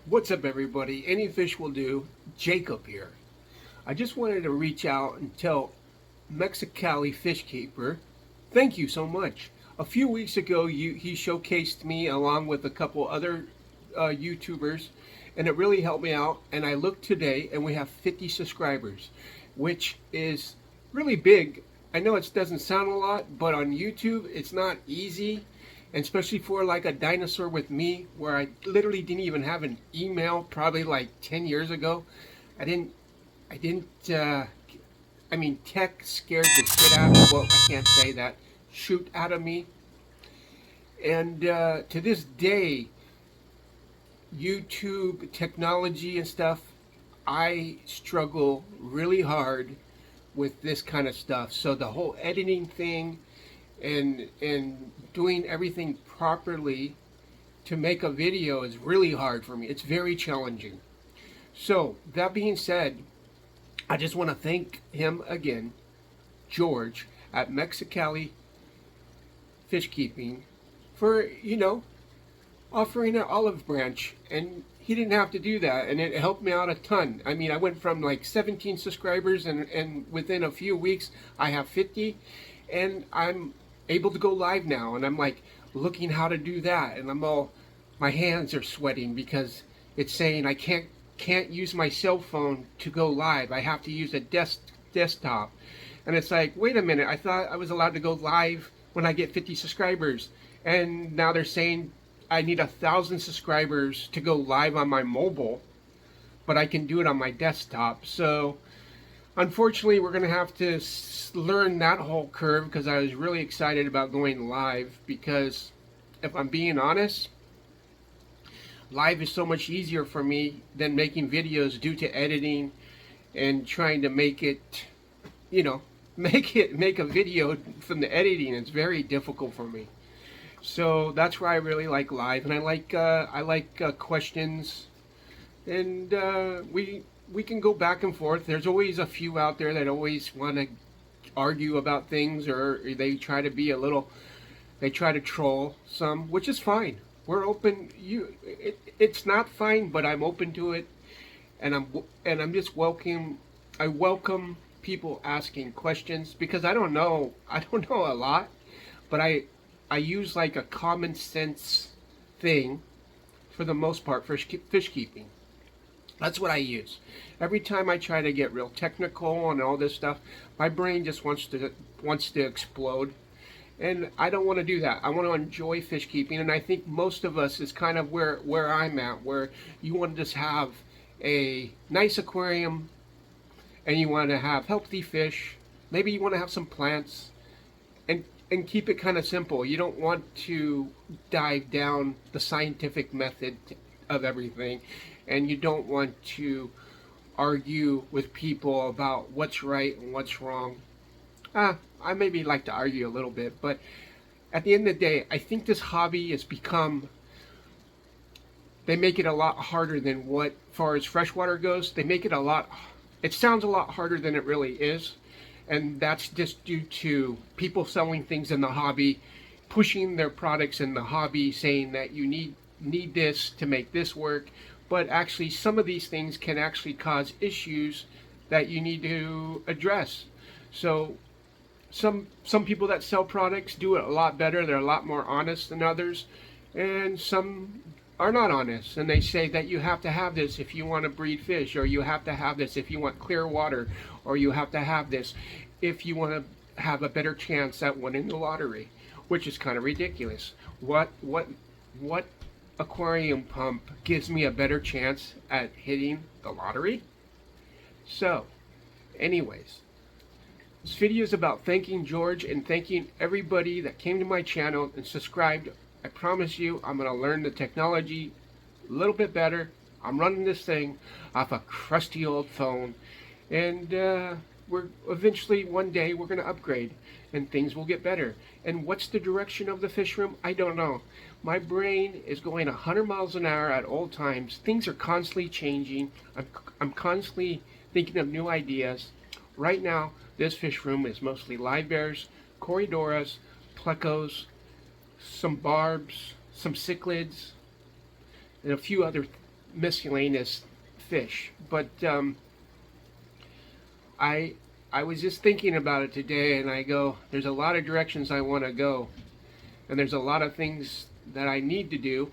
What's up, everybody? Any fish will do. Jacob here. I just wanted to reach out and tell Mexicali Fish Keeper, thank you so much. A few weeks ago, he showcased me along with a couple other YouTubers, and it really helped me out. And I looked today, and we have 50 subscribers, which is really big. I know it doesn't sound a lot, but on YouTube, it's not easy, and especially for like a dinosaur with me, where I literally didn't even have an email probably like 10 years ago. I didn't, I didn't, I mean, tech scared the shit out of me. Well, I can't say that. Shoot out of me. And to this day, YouTube technology and stuff, I struggle really hard with this kind of stuff. So the whole editing thing and doing everything properly to make a video is really hard for me. It's very challenging. So that being said, I just want to thank him again, George at Mexicali Fish Keeping, for offering an olive branch, and he didn't have to do that, and it helped me out a ton. I mean, I went from like 17 subscribers, and within a few weeks I have 50, and I'm able to go live now, and I'm like looking how to do that, and my hands are sweating because it's saying I can't use my cell phone to go live. I have to use a desktop, and it's like, wait a minute, I thought I was allowed to go live when I get 50 subscribers, and now they're saying I need 1,000 subscribers to go live on my mobile, but I can do it on my desktop. So unfortunately, we're going to have to learn that whole curve, because I was really excited about going live, because if I'm being honest, live is so much easier for me than making videos due to editing and trying to make it, make a video from the editing. It's very difficult for me. So that's why I really like live, and I like questions, and we can go back and forth. There's always a few out there that always want to argue about things, or they try to troll some, which is fine. We're open. It's not fine, but I'm open to it, and I'm just welcome. I welcome people asking questions, because I don't know a lot, but I use like a common sense thing for the most part for fish keeping. That's what I use. Every time I try to get real technical and all this stuff, my brain just wants to explode. And I don't want to do that. I want to enjoy fish keeping, and I think most of us is kind of where I'm at, where you want to just have a nice aquarium, and you want to have healthy fish. Maybe you want to have some plants, and keep it kind of simple. You don't want to dive down the scientific method of everything, and you don't want to argue with people about what's right and what's wrong. I maybe like to argue a little bit, but at the end of the day, I think this hobby has become, they make it a lot harder than what, far as freshwater goes, it sounds a lot harder than it really is. And that's just due to people selling things in the hobby, pushing their products in the hobby, saying that you need this to make this work. But actually, some of these things can actually cause issues that you need to address. So some people that sell products do it a lot better. They're a lot more honest than others, and some are not honest, and they say that you have to have this if you want to breed fish, or you have to have this if you want clear water, or you have to have this if you want to have a better chance at winning the lottery, which is kind of ridiculous. What aquarium pump gives me a better chance at hitting the lottery? So anyways, this video is about thanking George and thanking everybody that came to my channel and subscribed. I promise you, I'm going to learn the technology a little bit better. I'm running this thing off a crusty old phone, and we're eventually, one day, we're going to upgrade, and things will get better. And what's the direction of the fish room? I don't know. My brain is going 100 miles an hour at all times. Things are constantly changing. I'm constantly thinking of new ideas. Right now, this fish room is mostly live bears, corydoras, plecos, some barbs, some cichlids, and a few other miscellaneous fish. But I I was just thinking about it today, and I go, there's a lot of directions I want to go, and there's a lot of things that I need to do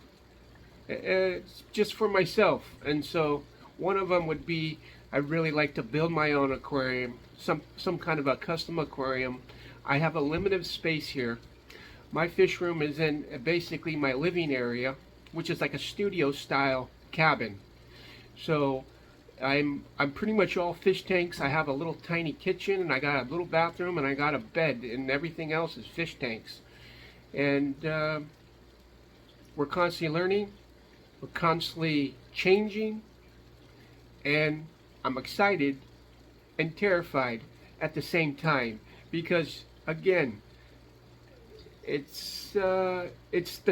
just for myself. And so one of them would be I'd really like to build my own aquarium, some kind of a custom aquarium. I have a limited space here. My fish room is in basically my living area, which is like a studio style cabin. So I'm pretty much all fish tanks. I have a little tiny kitchen, and I got a little bathroom, and I got a bed, and everything else is fish tanks. And we're constantly learning, we're constantly changing, and I'm excited and terrified at the same time, because again, it's the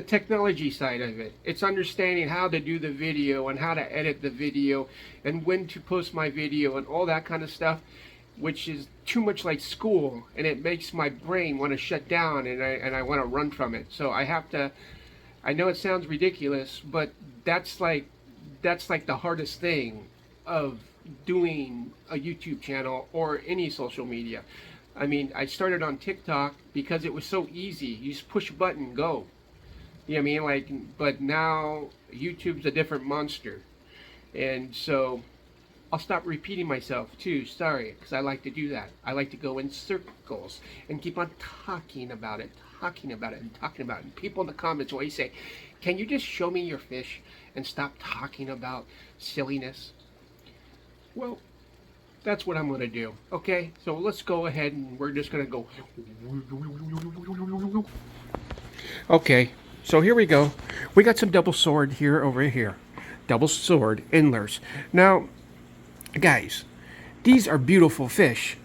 technology side of it. It's understanding how to do the video and how to edit the video and when to post my video and all that kind of stuff, which is too much like school, and it makes my brain want to shut down, and I want to run from it. So I have to. I know it sounds ridiculous, but that's like the hardest thing of doing a YouTube channel or any social media. I mean, I started on TikTok because it was so easy. You just push a button, go. You know what I mean? Like, but now YouTube's a different monster. And so I'll stop repeating myself too, sorry, because I like to do that. I like to go in circles and keep on talking about it, and talking about it. And people in the comments always say, can you just show me your fish and stop talking about silliness? Well, that's what I'm going to do. Okay, so let's go ahead and we're just going to go. Okay, so here we go. We got some double sword here over here. Double sword endlers. Now, guys, these are beautiful fish.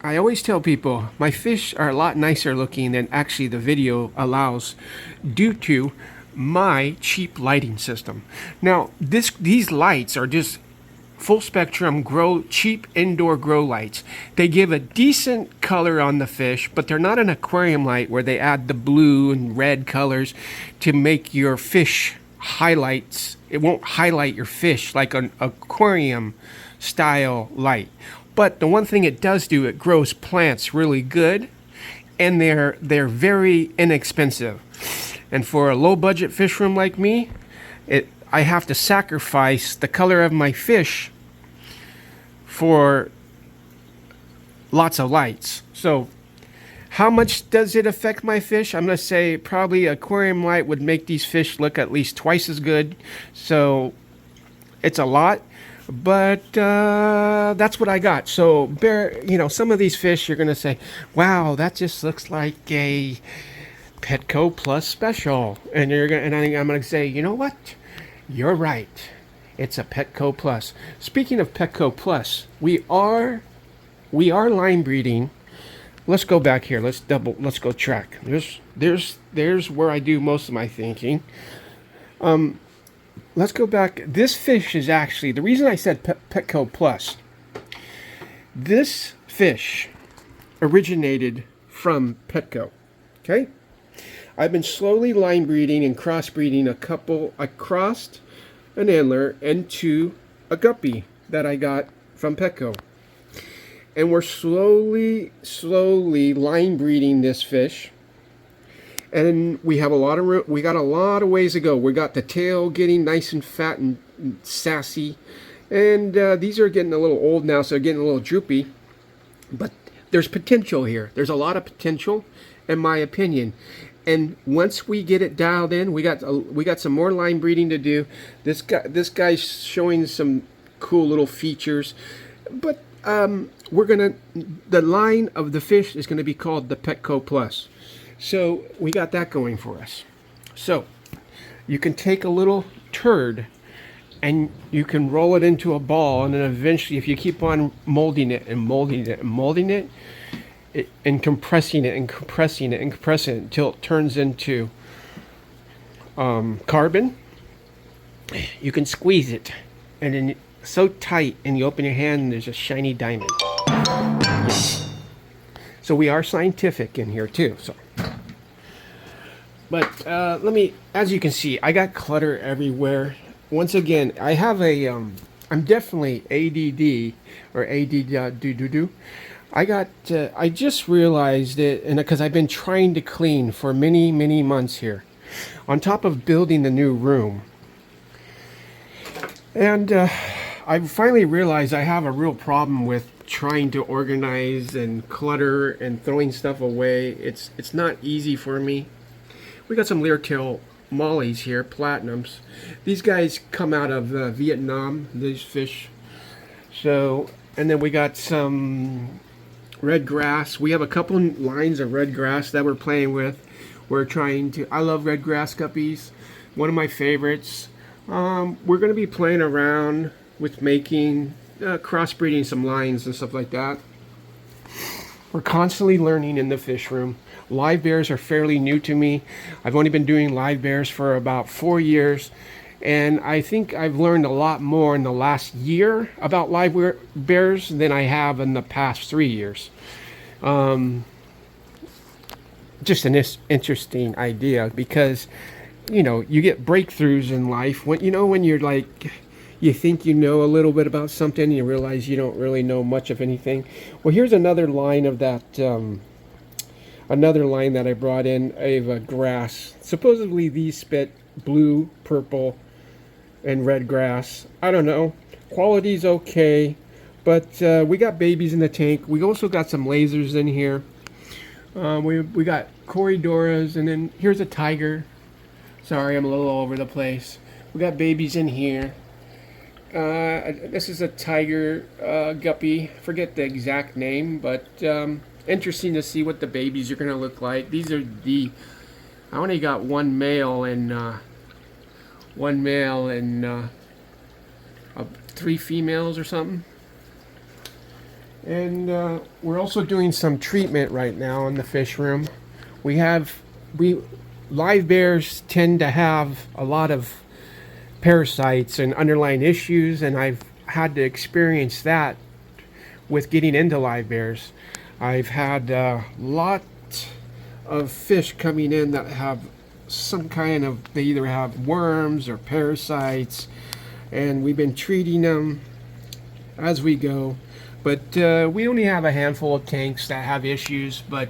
I always tell people my fish are a lot nicer looking than actually the video allows due to my cheap lighting system. Now, these lights are just full spectrum cheap indoor grow lights. They give a decent color on the fish, but they're not an aquarium light where they add the blue and red colors to make your fish highlights. It won't highlight your fish like an aquarium style light. But the one thing it does do, it grows plants really good, and they're very inexpensive. And for a low budget fish room like me, I have to sacrifice the color of my fish for lots of lights. So how much does it affect my fish? I'm going to say probably aquarium light would make these fish look at least twice as good. So it's a lot, but that's what I got. So some of these fish you're going to say, wow, that just looks like a Petco Plus special. And I'm going to say, you know what? You're right. It's a Petco Plus. Speaking of Petco Plus, we are line breeding. Let's go back here. Let's go track. There's where I do most of my thinking. Let's go back. This fish is actually the reason I said Petco Plus. This fish originated from Petco. Okay? I've been slowly line breeding and crossbreeding a couple. I crossed an antler into a guppy that I got from Petco. And we're slowly line breeding this fish. And we have a lot of we got a lot of ways to go. We got the tail getting nice and fat and sassy. And these are getting a little old now, so they're getting a little droopy. But there's potential here. There's a lot of potential, in my opinion. And once we get it dialed in, we got some more line breeding to do. This guy's showing some cool little features, but the line of the fish is gonna be called the Petco Plus. So we got that going for us. So you can take a little turd and you can roll it into a ball, and then eventually, if you keep on molding it and molding it and molding it, and compressing it and compressing it and compressing it until it turns into carbon, you can squeeze it, and then so tight, and you open your hand and there's a shiny diamond. Yes. So we are scientific in here too. So, but as you can see, I got clutter everywhere. once again, I have a I'm definitely ADD or ADD. I just realized it, and because I've been trying to clean for many months here, on top of building the new room, and I finally realized I have a real problem with trying to organize and clutter and throwing stuff away. It's not easy for me. We got some Leartail mollies here, platinums. These guys come out of Vietnam, these fish. So, and then we got some red grass. We have a couple lines of red grass that we're playing with. We're trying to, I love red grass guppies. One of my favorites. We're going to be playing around with making, crossbreeding some lines and stuff like that. We're constantly learning in the fish room. Live bears are fairly new to me. I've only been doing live bears for about 4 years, and I think I've learned a lot more in the last year about live bears than I have in the past 3 years. Just an interesting idea, because you know, you get breakthroughs in life when when you're like, you think you know a little bit about something and you realize you don't really know much of anything. Well, here's another line of that another line that I brought in of grass. Supposedly these spit blue, purple, and red grass. I don't know. Quality's okay, but we got babies in the tank. We also got some lasers in here. We got Corridoras, and then here's a tiger. Sorry, I'm a little all over the place. We got babies in here. This is a tiger guppy. Forget the exact name, but interesting to see what the babies are going to look like. These are I only got one male and 3 females or something. And we're also doing some treatment right now in the fish room. Live bears tend to have a lot of parasites and underlying issues, and I've had to experience that with getting into live bears. I've had a lot of fish coming in that have some kind of, they either have worms or parasites, and we've been treating them as we go. But we only have a handful of tanks that have issues, but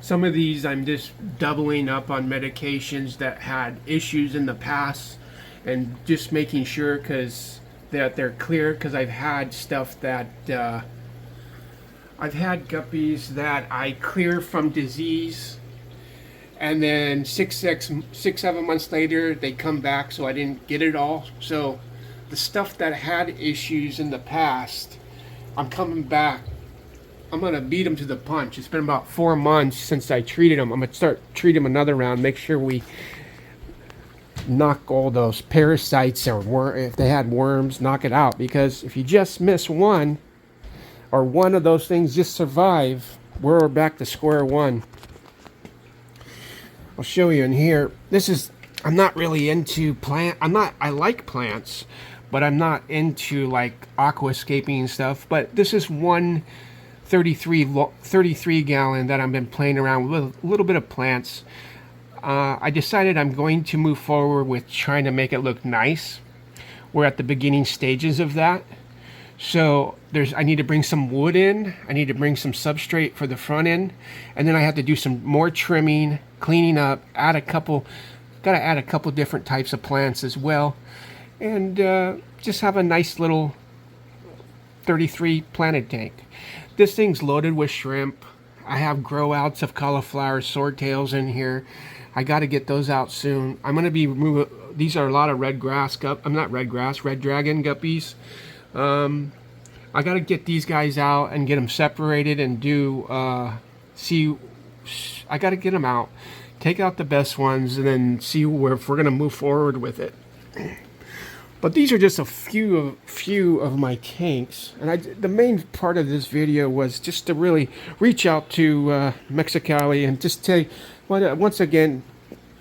some of these I'm just doubling up on medications that had issues in the past, and just making sure that they're clear, because I've had stuff that I've had guppies that I clear from disease, and then 6-7 months later they come back, so I didn't get it all. So the stuff that had issues in the past, I'm coming back. I'm gonna beat them to the punch. It's been about 4 months since I treated them. I'm gonna start treating them another round, make sure we knock all those parasites, or if they had worms, knock it out. Because if you just miss one, or one of those things just survive, we're back to square one. I'll show you in here. I'm not really into I like plants, but I'm not into like aquascaping and stuff. But this is one 33 gallon that I've been playing around with a little bit of plants. I decided I'm going to move forward with trying to make it look nice. We're at the beginning stages of that. So I need to bring some wood in. I need to bring some substrate for the front end. And then I have to do some more trimming, cleaning up, gotta add a couple different types of plants as well. And just have a nice little 33 planted tank. This thing's loaded with shrimp. I have grow outs of cauliflower swordtails in here. I got to get those out soon. I'm going to be removing, these are a lot of red dragon guppies. I got to get these guys out and get them separated and I got to get them out, take out the best ones, and then see if we're going to move forward with it. But these are just a few of my tanks, and the main part of this video was just to really reach out to Mexicali and just tell you, once again,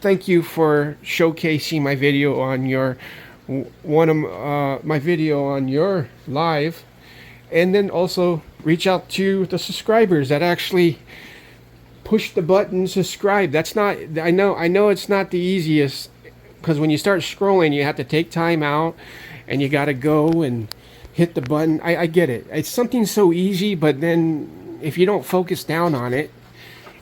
thank you for showcasing my video on your live, and then also reach out to the subscribers that actually push the button subscribe. That's not, I know it's not the easiest because when you start scrolling, you have to take time out, and you got to go and hit the button. I get it. It's something so easy, but then if you don't focus down on it,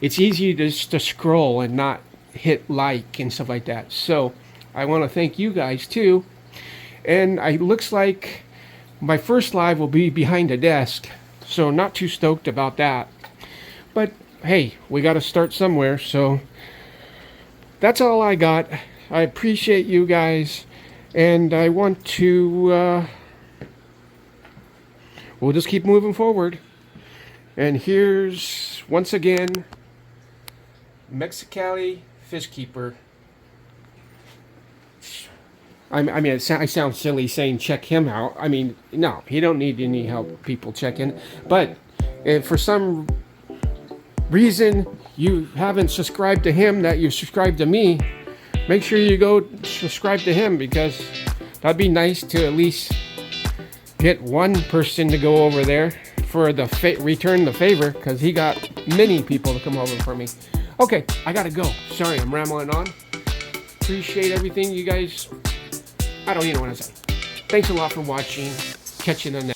it's easy to scroll and not hit like and stuff like that. So I want to thank you guys too. And it looks like my first live will be behind a desk, so not too stoked about that. But hey, we got to start somewhere. So that's all I got. I appreciate you guys, and I want to we'll just keep moving forward. And here's once again Mexicali Fish Keeper. I mean, I sound silly saying check him out. I mean, no, he don't need any help people checking. But if for some reason you haven't subscribed to him that you subscribed to me, make sure you go subscribe to him, because that'd be nice to at least get one person to go over there for the return the favor, because he got many people to come over for me. Okay, I gotta go. Sorry, I'm rambling on. Appreciate everything you guys. I don't even know what to say. Thanks a lot for watching. Catch you in the next.